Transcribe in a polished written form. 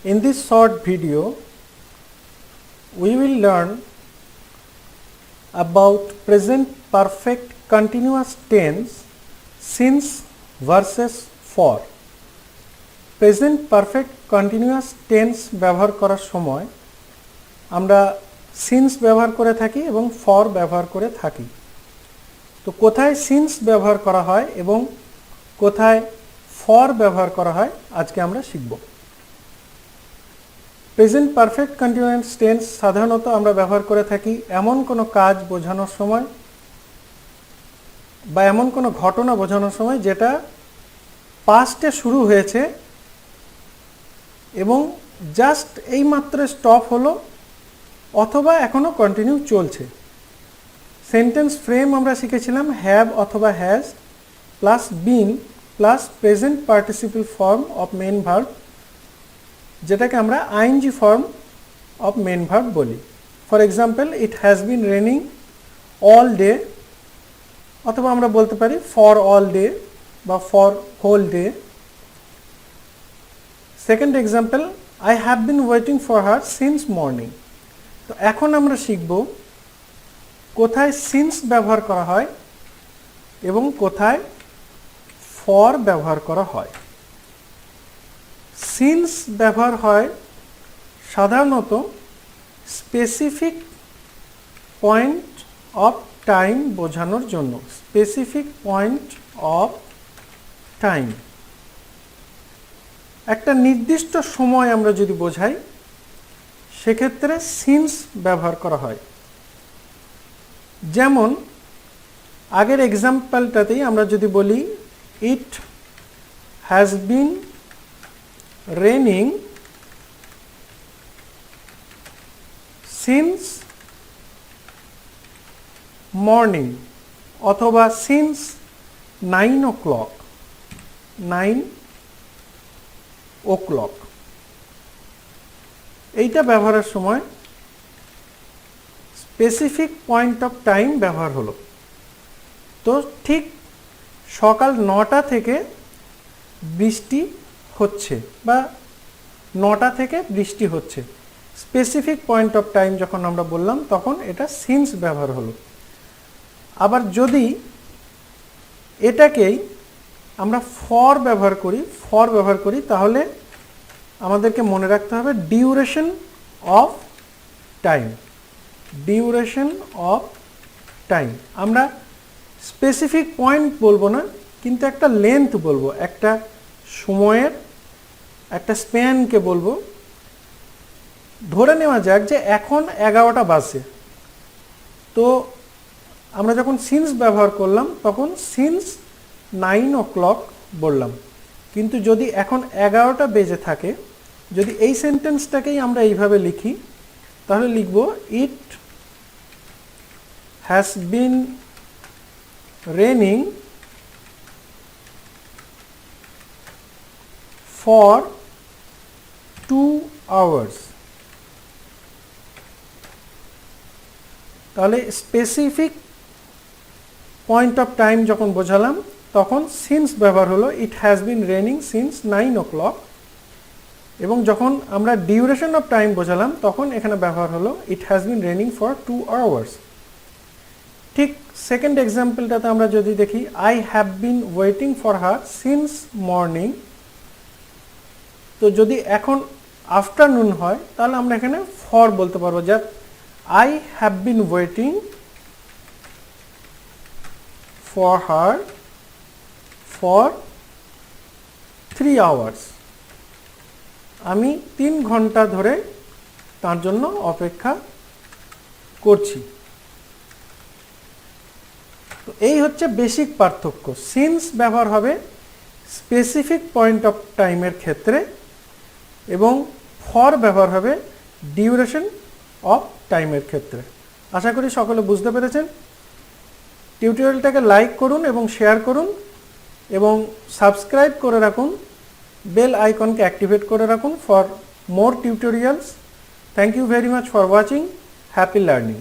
In this short video, we will learn about present perfect continuous tense since versus for. Present perfect continuous tense ব্যবহার করার সময় আমরা since ব্যবহার করে থাকি এবং for ব্যবহার করে থাকি। তো কোথায় since ব্যবহার করা হয় এবং কোথায় for ব্যবহার করা হয় আজকে আমরা শিখব। প্রেজেন্ট পারফেক্ট কন্টিনিউয়াস টেন্স সাধারণত আমরা ব্যবহার করে থাকি এমন কোনো কাজ বোঝানোর সময় বা এমন কোনো ঘটনা বোঝানোর সময় যেটা পাস্টে শুরু হয়েছে এবং জাস্ট এইমাত্র স্টপ হলো অথবা এখনো কন্টিনিউ চলছে। সেন্টেন্স ফ্রেম আমরা শিখেছিলাম হ্যাভ অথবা has plus been plus present participle form of main verb, যেটাকে আমরা I N G form of main verb বলি। For example, it has been raining all day, অথবা আমরা বলতে পারি ফর অল ডে বা for whole day. Second example, I have been waiting for her since morning. তো এখন আমরা শিখব কোথায় সিন্স ব্যবহার করা হয় এবং কোথায় ফর ব্যবহার করা হয়। সিন্স ব্যবহার হয় সাধারণত স্পেসিফিক পয়েন্ট অফ টাইম বোঝানোর জন্য। স্পেসিফিক পয়েন্ট অফ টাইম, একটা নির্দিষ্ট সময় আমরা যদি বোঝাই সেক্ষেত্রে সিন্স ব্যবহার করা হয়। যেমন আগের এক্সাম্পলটাতেই আমরা যদি বলি ইট has been raining since morning অথবা সিন্স 9 o'clock, 9 o'clock। এইটা ব্যবহারের সময় স্পেসিফিক পয়েন্ট অফ টাইম ব্যবহার হলো। তো ঠিক সকাল 9টা থেকে বৃষ্টি হচ্ছে বা 9টা থেকে বৃষ্টি হচ্ছে, স্পেসিফিক পয়েন্ট অফ টাইম যখন আমরা বললাম তখন এটা সিন্স ব্যবহার হলো। আবার যদি এটাকেই আমরা ফর ব্যবহার করি তাহলে আমাদেরকে মনে রাখতে হবে duration of time. Duration of time, আমরা স্পেসিফিক পয়েন্ট বলবো না, কিন্তু একটা লেন্থ বলবো, একটা সময়ের একটা স্প্যানকে বলবো। ধরে নেওয়া যাক যে এখন 11টা বাজে, তো আমরা যখন সিন্স ব্যবহার করলাম তখন সিন্স 9 o'clock বললাম। কিন্তু যদি এখন 11টা বেজে থাকে, যদি এই সেন্টেন্সটাকেই আমরা এইভাবে লিখি তাহলে লিখব ইট has been raining for 2 hours। তাহলে স্পেসিফিক পয়েন্ট অফ টাইম যখন বোঝালাম তখন সিন্স ব্যবহার হলো ইট has been raining since 9 o'clock, এবং যখন আমরা ডিউরেশন অফ টাইম বোঝালাম তখন এখানে ব্যবহার হলো ইট has been raining for 2 hours। ঠিক সেকেন্ড এক্সাম্পলটাতে আমরা যদি দেখি I have been waiting for her since morning, তো যদি এখন আফটারনুন হয় তাহলে আমরা এখানে ফর বলতে পারবো, যে I have been waiting for her for 3 hours। আমি 3 ঘন্টা ধরে তার জন্য অপেক্ষা করছি। তো এই হচ্ছে বেসিক পার্থক্য। সিন্স ব্যবহার হবে স্পেসিফিক পয়েন্ট অফ টাইমের ক্ষেত্রে এবং ফর ব্যবহার হবে ডিউরেশন অফ টাইমের ক্ষেত্রে। আশা করি সকলে বুঝতে পেরেছেন। টিউটোরিয়ালটাকে লাইক করুন এবং শেয়ার করুন এবং সাবস্ক্রাইব করে রাখুন, বেল আইকনকে অ্যাক্টিভেট করে রাখুন for more tutorials. Thank you very much for watching. Happy learning.